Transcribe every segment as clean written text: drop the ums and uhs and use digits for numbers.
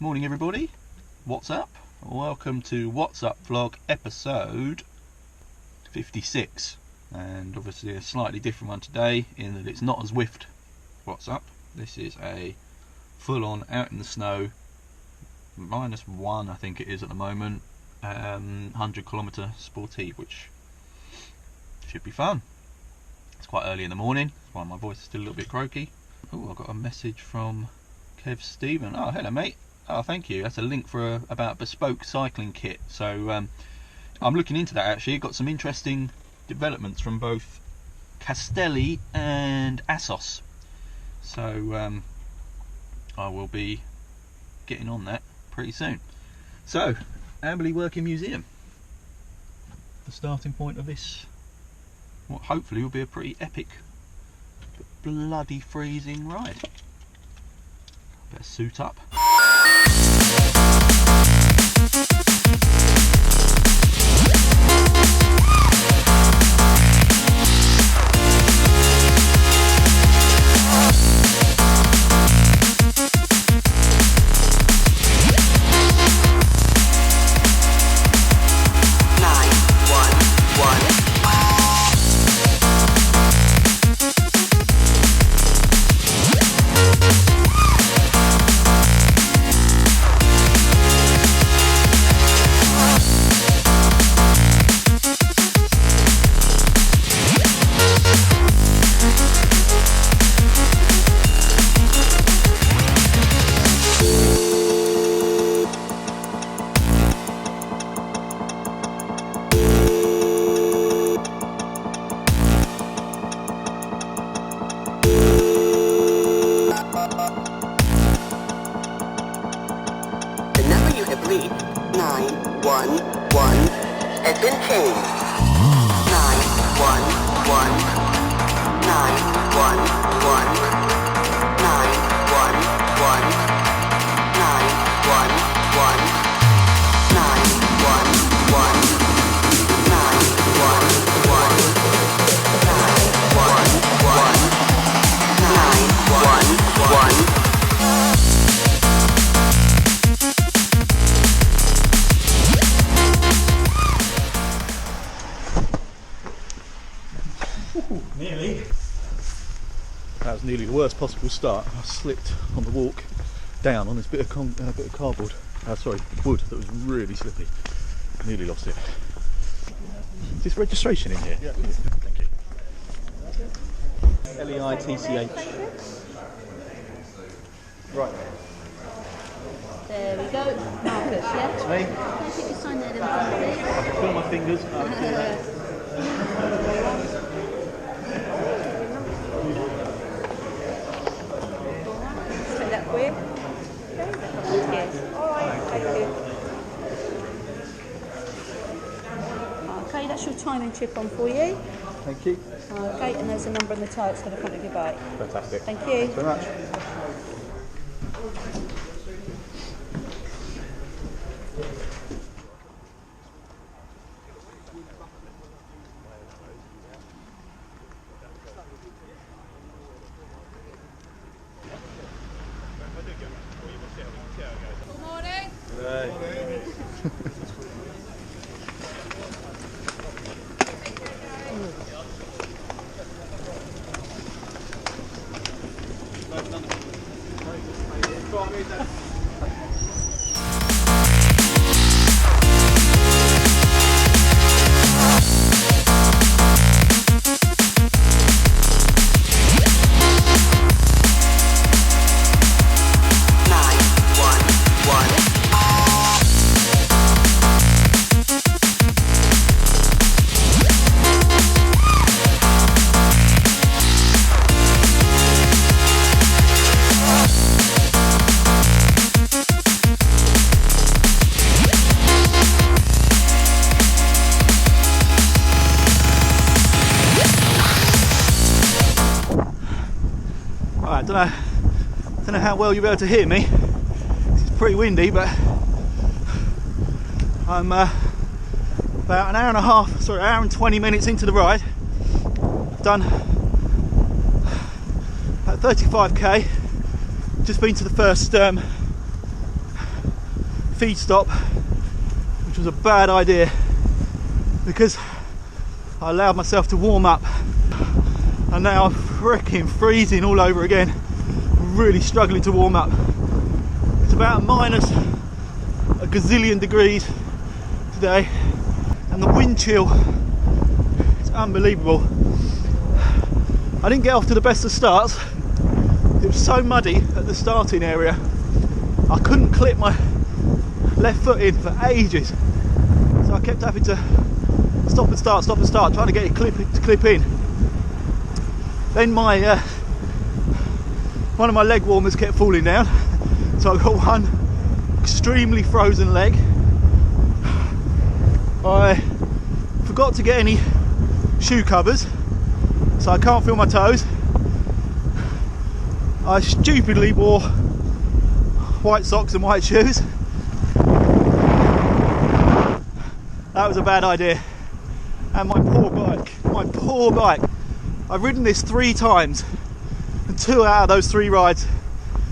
Morning everybody, what's up? Welcome to What's Up vlog episode 56, and obviously a slightly different one today in that it's not as whiffed What's Up. This is a full-on out in the snow, -1 I think it is at the moment, 100km Sportive, which should be fun. It's quite early in the morning, that's why my voice is still a little bit croaky. Oh, I got a message from Kev Stephen. Oh, hello mate. Oh, thank you. That's a link for about a bespoke cycling kit. So I'm looking into that actually. Got some interesting developments from both Castelli and Assos. So I will be getting on that pretty soon. So, Amberley Working Museum. The starting point of this, what hopefully will be a pretty epic, but bloody freezing ride. Better suit up. Has been changed. 911 911 911 911. Nearly. That was nearly the worst possible start. I slipped on the walk down on this bit of cardboard. Sorry, wood that was really slippy. Nearly lost it. Is this registration in here? Yeah. Thank you. Leitch. Right. There we go. Marcus, yeah? That's me. Can I put your sign there then, please? I can feel my fingers. Take that for you. Yes. Alright, thank you. Okay, that's your timing chip on for you. Thank you. Okay, and there's a number on the totes for the front of your bike. Fantastic. Thank you. Thanks very much. Good morning. I don't know how well you'll be able to hear me. It's pretty windy, but I'm about an hour and 20 minutes into the ride. Done about 35k. Just been to the first feed stop, which was a bad idea because I allowed myself to warm up, and now I'm freaking freezing all over again. I'm really struggling to warm up. It's about minus a gazillion degrees today, and the wind chill is unbelievable. I didn't get off to the best of starts. It was so muddy at the starting area, I couldn't clip my left foot in for ages, so I kept having to stop and start, trying to get it to clip in. Then my one of my leg warmers kept falling down, so I got one extremely frozen leg. I forgot to get any shoe covers, so I can't feel my toes. I stupidly wore white socks and white shoes. That was a bad idea. And my poor bike. I've ridden this 3 times, and 2 out of those 3 rides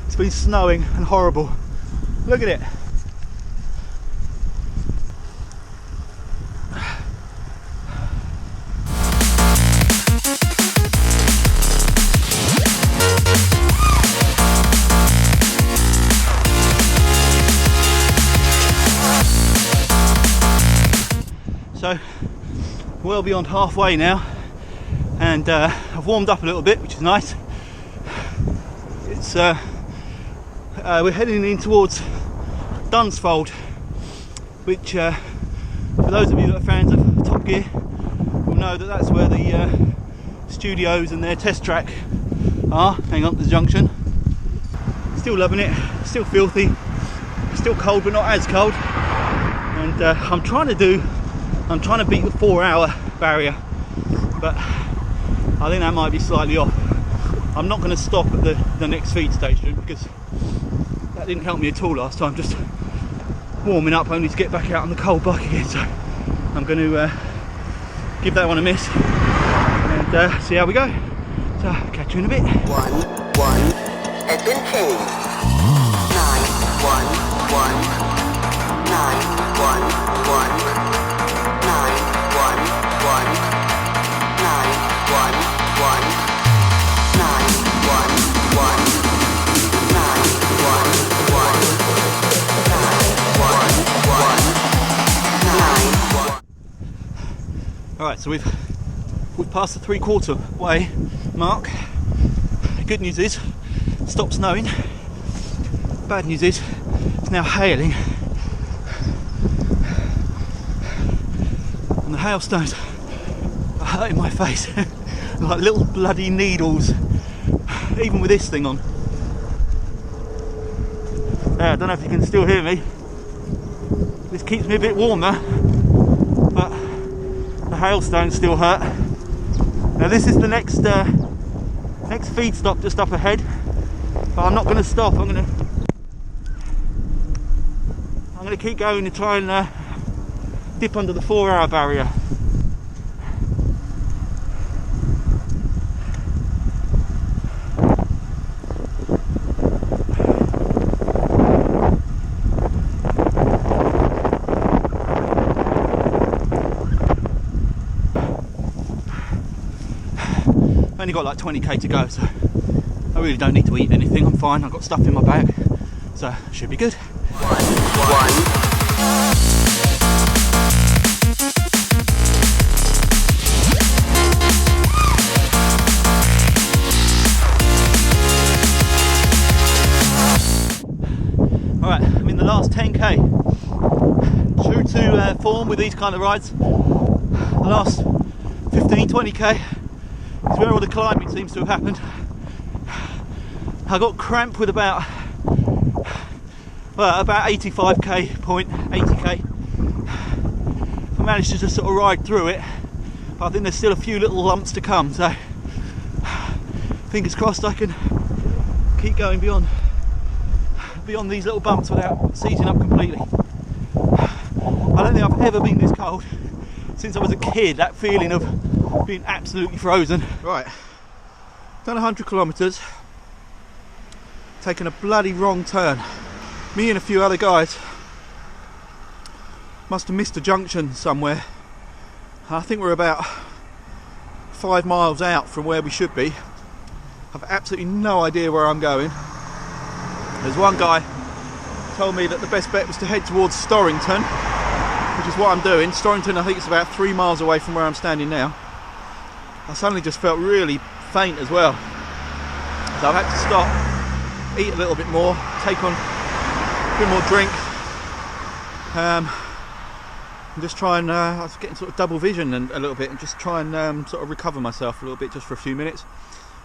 it's been snowing and horrible. Look at it. So well beyond halfway now, and I've warmed up a little bit, which is nice. It's we're heading in towards Dunsfold, which for those of you that are fans of Top Gear will know that that's where the studios and their test track are. Hang on, the junction. Still loving it, still filthy, still cold but not as cold, and I'm trying to beat the 4-hour barrier, but I think that might be slightly off. I'm not going to stop at the next feed station because that didn't help me at all last time, just warming up only to get back out on the cold bike again. So I'm going to give that one a miss and see how we go. So catch you in a bit. 1 has been changed. 911 911 Alright, so we've passed the 3/4 way mark. Good news is it stopped snowing. Bad news is it's now hailing, and the hailstones are hurting my face like little bloody needles, even with this thing on. I don't know if you can still hear me. This keeps me a bit warmer, but the hailstones still hurt. Now this is the next feed stop just up ahead, but I'm not going to stop. I'm going to keep going and try and dip under the 4-hour barrier. I've only got like 20k to go, so I really don't need to eat anything. I'm fine, I've got stuff in my bag, so should be good. 1 Alright, I'm in the last 10k. True to form with these kind of rides, the last 15-20k is where all the climbing seems to have happened. I got cramp with about 85k point, 80k. I managed to just sort of ride through it, but I think there's still a few little lumps to come, so fingers crossed I can keep going beyond these little bumps without seizing up completely. I don't think I've ever been this cold since I was a kid, that feeling of being absolutely frozen. Right, done 100 kilometres, taken a bloody wrong turn. Me and a few other guys must have missed a junction somewhere. I think we're about 5 miles out from where we should be. I've absolutely no idea where I'm going. There's one guy told me that the best bet was to head towards Storrington, which is what I'm doing. Storrington, I think it's about 3 miles away from where I'm standing now. I suddenly just felt really faint as well, so I've had to stop, eat a little bit more, take on a bit more drink, and just try and I was getting sort of double vision a little bit, and just try and sort of recover myself a little bit just for a few minutes.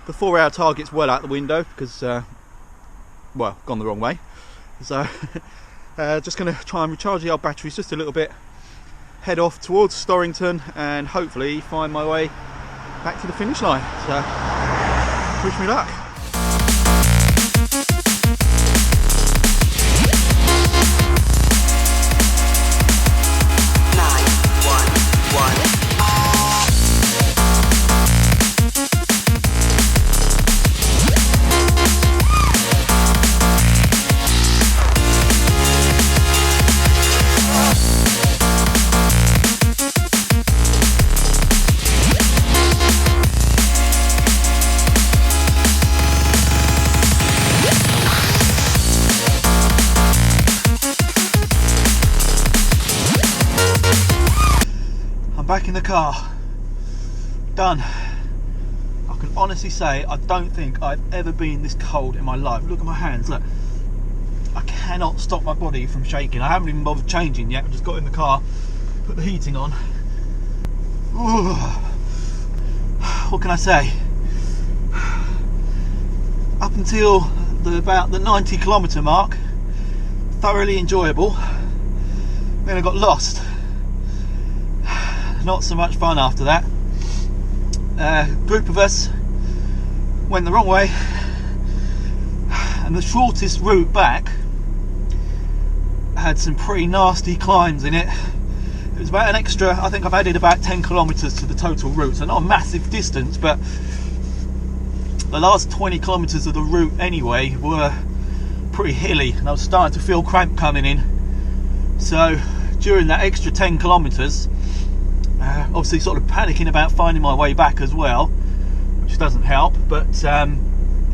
The 4-hour target's well out the window because well, gone the wrong way, so just going to try and recharge the old batteries just a little bit, head off towards Storrington, and hopefully find my way back to the finish line. So wish me luck. Back in the car, done. I can honestly say I don't think I've ever been this cold in my life. Look at my hands, look. I cannot stop my body from shaking. I haven't even bothered changing yet. I just got in the car, put the heating on. Ooh. What can I say? Up until about the 90 kilometre mark, thoroughly enjoyable. Then I got lost. Not so much fun after that. A group of us went the wrong way, and the shortest route back had some pretty nasty climbs in it. It was about an extra, I think I've added about 10 kilometres to the total route, so not a massive distance, but the last 20 kilometres of the route anyway were pretty hilly, and I was starting to feel cramp coming in. So during that extra 10 kilometres, obviously sort of panicking about finding my way back as well, which doesn't help, but I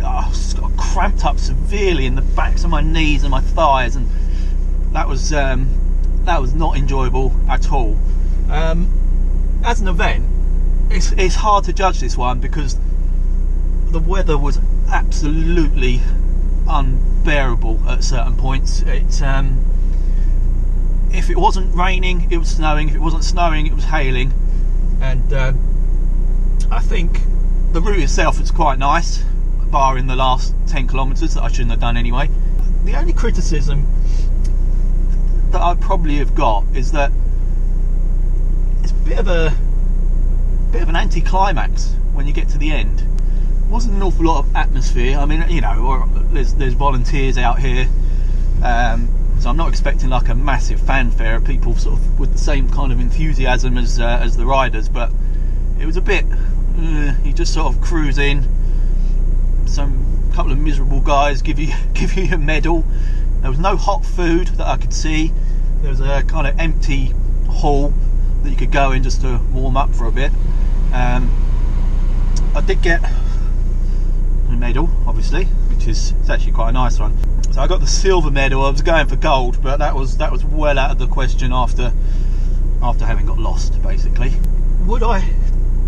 got cramped up severely in the backs of my knees and my thighs, and that was not enjoyable at all. As an event, it's hard to judge this one because the weather was absolutely unbearable at certain points. If it wasn't raining, it was snowing. If it wasn't snowing, it was hailing. And I think the route itself is quite nice, barring the last 10 kilometres that I shouldn't have done anyway. The only criticism that I probably have got is that it's a bit of an anti-climax when you get to the end. There wasn't an awful lot of atmosphere. I mean, you know, there's volunteers out here. So I'm not expecting like a massive fanfare of people sort of with the same kind of enthusiasm as the riders, but it was a bit, you just sort of cruise in, some couple of miserable guys give you a medal. There was no hot food that I could see. There was a kind of empty hall that you could go in just to warm up for a bit. I did get a medal, obviously, which is actually quite a nice one. So I got the silver medal. I was going for gold, but that was well out of the question after having got lost, basically. Would I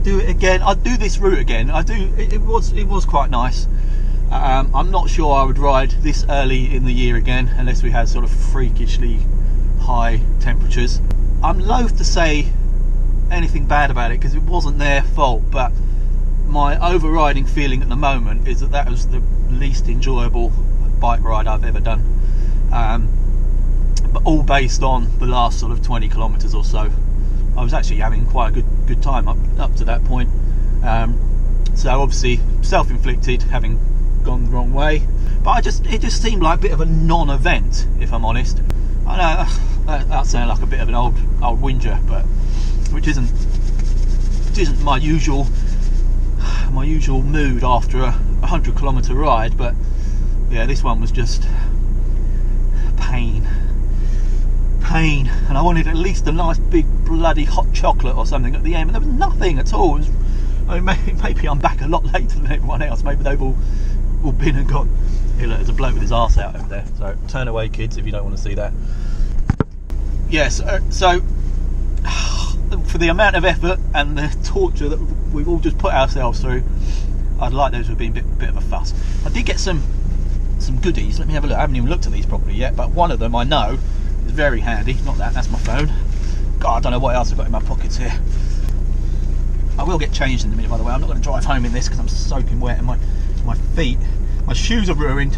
do it again? I'd do this route again. I do. It was quite nice. I'm not sure I would ride this early in the year again unless we had sort of freakishly high temperatures. I'm loath to say anything bad about it because it wasn't their fault, but my overriding feeling at the moment is that was the least enjoyable bike ride I've ever done, but all based on the last sort of 20 kilometres or so. I was actually having quite a good time up to that point, so obviously self-inflicted, having gone the wrong way, but it just seemed like a bit of a non-event, if I'm honest. I know that sounds like a bit of an old whinger, but which isn't my usual mood after a 100 kilometre ride, but yeah, this one was just pain. and I wanted at least a nice big bloody hot chocolate or something at the end, but there was nothing at all. I mean, maybe I'm back a lot later than everyone else. Maybe they've all been and gone. Here, look, there's a bloke with his arse out over there. So turn away, kids, if you don't want to see that. Yes, so for the amount of effort and the torture that we've all just put ourselves through, I'd like those to have been a bit of a fuss. I did get some goodies. Let me have a look. I haven't even looked at these properly yet, but one of them I know is very handy. Not that, that's my phone. God, I don't know what else I've got in my pockets here. I will get changed in a minute, by the way. I'm not going to drive home in this because I'm soaking wet and my feet, my shoes are ruined,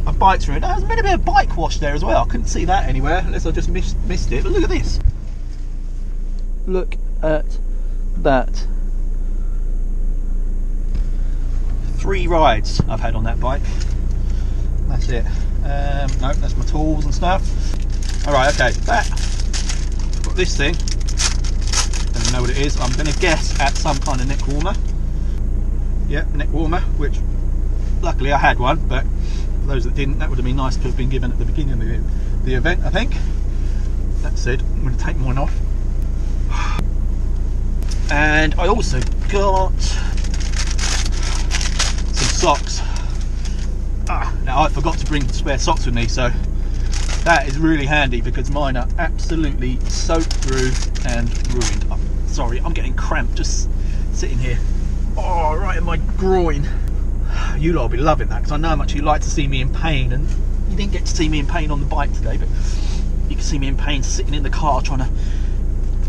my bike's ruined. There's been a bit of bike wash there as well. I couldn't see that anywhere unless I just missed it. But look at this. Look at that. 3 rides I've had on that bike. That's it. No, that's my tools and stuff. Alright, okay. I've got this thing. Don't know what it is. I'm going to guess at some kind of neck warmer. Yep, neck warmer, which luckily I had one, but for those that didn't, that would have been nice to have been given at the beginning of the event, I think. That said, I'm going to take mine off. And I also got some socks. Now I forgot to bring spare socks with me, so that is really handy because mine are absolutely soaked through and ruined. Sorry, I'm getting cramped just sitting here. Oh, right in my groin. You lot will be loving that because I know how much you like to see me in pain, and you didn't get to see me in pain on the bike today, but you can see me in pain sitting in the car trying to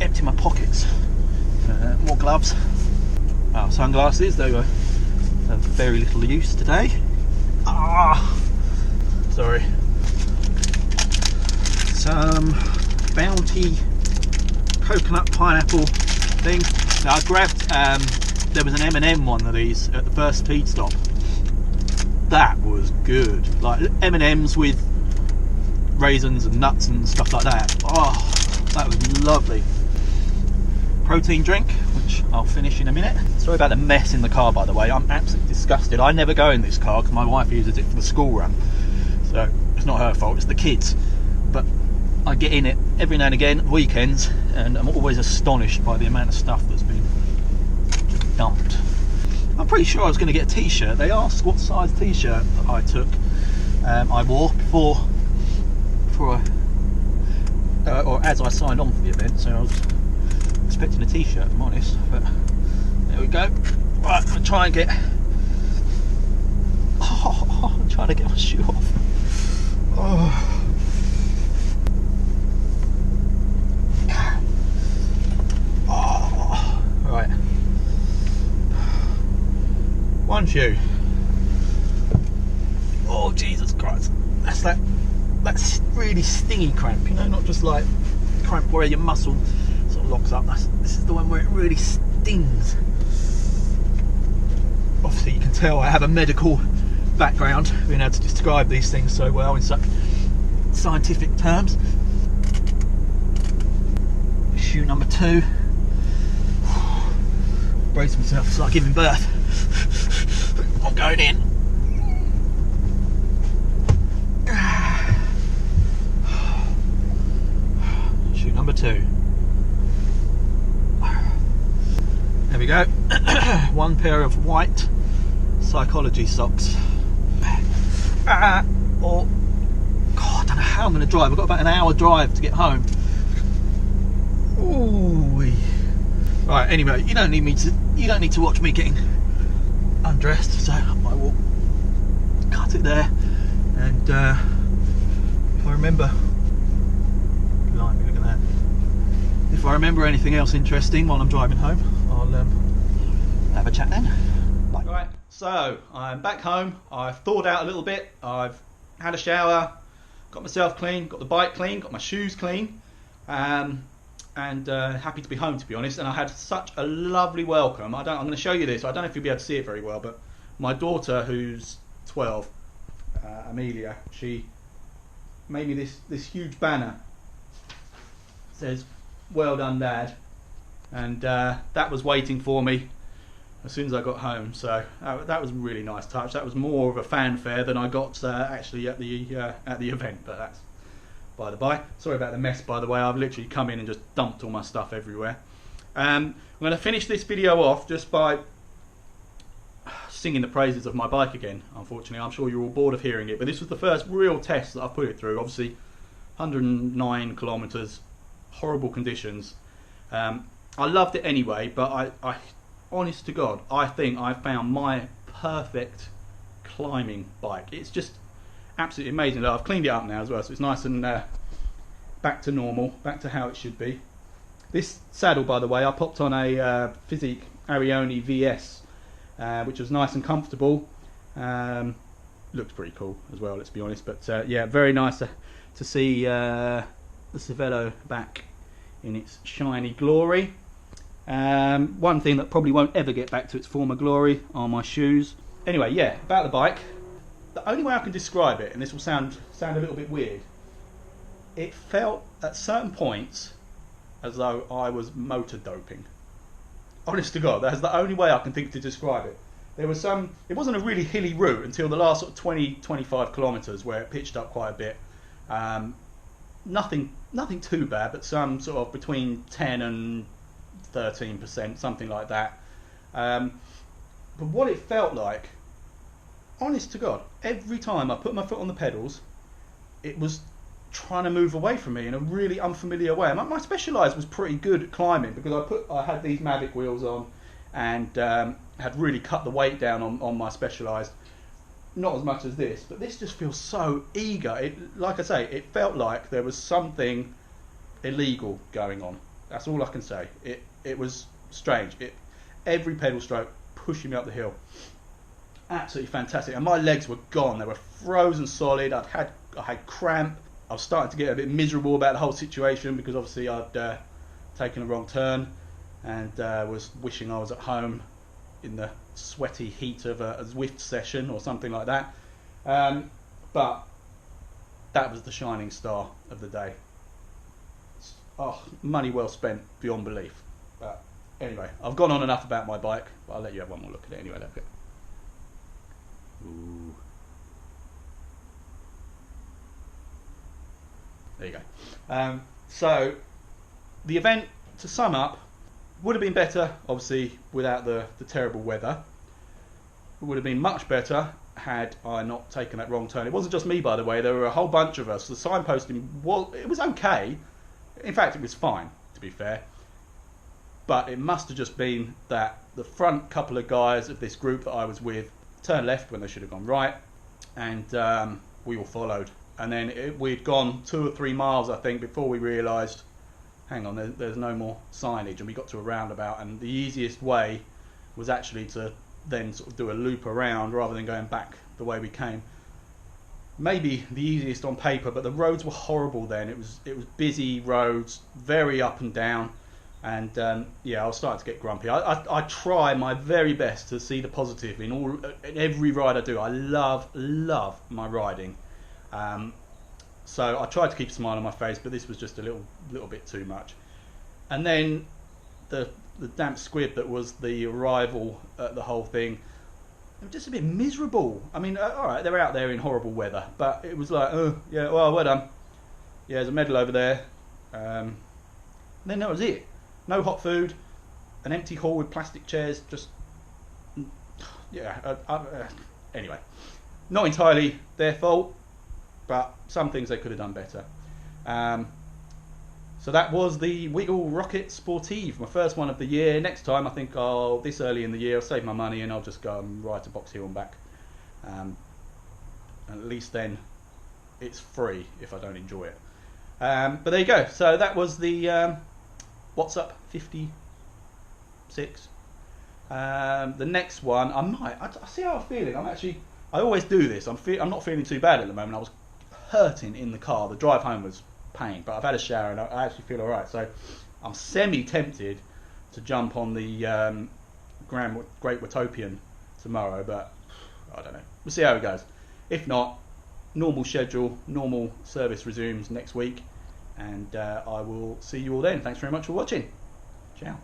empty my pockets. More gloves. Oh, sunglasses, they were of very little use today. Sorry. Some Bounty coconut pineapple thing. Now I grabbed, there was an M&M one of these at the first speed stop. That was good. Like M&Ms with raisins and nuts and stuff like that. Oh, that was lovely. Protein drink, which I'll finish in a minute. Sorry about the mess in the car, by the way. I'm absolutely disgusted. I never go in this car because my wife uses it for the school run, so it's not her fault, it's the kids. But I get in it every now and again, weekends, and I'm always astonished by the amount of stuff that's been dumped. I'm pretty sure I was going to get a t-shirt. They asked what size t-shirt I took. I wore or as I signed on for the event, so I was expecting a t-shirt, if I'm honest, but there we go. Right, I'm going to try and get I'm trying to get my shoe off. Right, one shoe. Oh Jesus Christ, that's really stingy cramp, you know, not just like cramp where your muscle sort of locks up. This is the one where it really stings. Obviously you can tell I have a medical background, being able to describe these things so well in such scientific terms. Shoe number 2. Brace myself, it's like giving birth. I'm going in. Shoe number 2. There we go. One pair of white psychology socks. Or God, I don't know how I'm going to drive. I've got about an hour drive to get home. Ooh. Right. Anyway, you don't need to watch me getting undressed, so I will cut it there. And if I remember, blimey, look at that. If I remember anything else interesting while I'm driving home, I'll have a chat then. Bye. Right, so I'm back home. I've thawed out a little bit. I've had a shower, got myself clean, got the bike clean, got my shoes clean, and happy to be home, to be honest. And I had such a lovely welcome. I'm going to show you this. I don't know if you'll be able to see it very well, but my daughter, who's 12, Amelia, she made me this huge banner. It says, "Well done, Dad," and that was waiting for me as soon as I got home. So that was a really nice touch. That was more of a fanfare than I got actually at the event, but by the by. Sorry about the mess, by the way. I've literally come in and just dumped all my stuff everywhere. I'm going to finish this video off just by singing the praises of my bike again. Unfortunately, I'm sure you're all bored of hearing it, but this was the first real test that I've put it through. Obviously, 109 kilometres, horrible conditions. I loved it anyway, but I honest to God, I think I found my perfect climbing bike. It's just absolutely amazing. Look, I've cleaned it up now as well, so it's nice and back to normal, back to how it should be. This saddle, by the way, I popped on a Physique Arione VS, which was nice and comfortable. Looked pretty cool as well, let's be honest. But yeah, very nice to see the Cervelo back in its shiny glory. One thing that probably won't ever get back to its former glory are my shoes. Anyway, yeah, about the bike. The only way I can describe it, and this will sound a little bit weird, it felt at certain points as though I was motor doping. Honest to God, that's the only way I can think to describe it. There was it wasn't a really hilly route until the last sort of 20-25 kilometres where it pitched up quite a bit. Nothing too bad, but some sort of between 10 and 13%, something like that. But what it felt like, honest to God, every time I put my foot on the pedals, it was trying to move away from me in a really unfamiliar way. My Specialized was pretty good at climbing because I had these Mavic wheels on and had really cut the weight down on my Specialized. Not as much as this, but this just feels so eager. Like I say, it felt like there was something illegal going on. That's all I can say. It was strange. Every pedal stroke pushing me up the hill. Absolutely fantastic. And my legs were gone. They were frozen solid. I had cramp. I was starting to get a bit miserable about the whole situation because obviously I'd taken a wrong turn and was wishing I was at home in the sweaty heat of a Zwift session or something like that. But that was the shining star of the day. Oh, money well spent beyond belief. But anyway, I've gone on enough about my bike, but I'll let you have one more look at it anyway. Look at it. Ooh. There you go. So the event, to sum up, would have been better, obviously, without the terrible weather. It would have been much better had I not taken that wrong turn. It wasn't just me, by the way. There were a whole bunch of us. The signposting, it was okay. In fact, it was fine, to be fair. But it must have just been that the front couple of guys of this group that I was with turned left when they should have gone right, and we all followed. And then we'd gone 2 or 3 miles, I think, before we realised, hang on, there's no more signage, and we got to a roundabout, and the easiest way was actually to then sort of do a loop around rather than going back the way we came. Maybe the easiest on paper, but the roads were horrible then. It was busy roads, very up and down, and yeah, I was starting to get grumpy. I try my very best to see the positive in every ride I do. I love my riding. So I tried to keep a smile on my face, but this was just a little bit too much. And then the damp squib that was the arrival at the whole thing, it was just a bit miserable. I mean, alright, they're out there in horrible weather, but it was like, oh, yeah, well done. Yeah, there's a medal over there. And then that was it. No hot food, an empty hall with plastic chairs, just, yeah, anyway. Not entirely their fault, but some things they could have done better. So that was the Wiggle Rocket Sportive, my first one of the year. Next time, I think this early in the year, I'll save my money and I'll just go and ride to Box Hill and back. And at least then it's free if I don't enjoy it. But there you go. So that was the What's Up 56. The next one, I see how I'm feeling. I always do this. I'm not feeling too bad at the moment. I was hurting in the car. The drive home was pain, but I've had a shower and I actually feel alright. So I'm semi-tempted to jump on the Great Watopian tomorrow, but I don't know. We'll see how it goes. If not, normal schedule, normal service resumes next week, and I will see you all then. Thanks very much for watching. Ciao.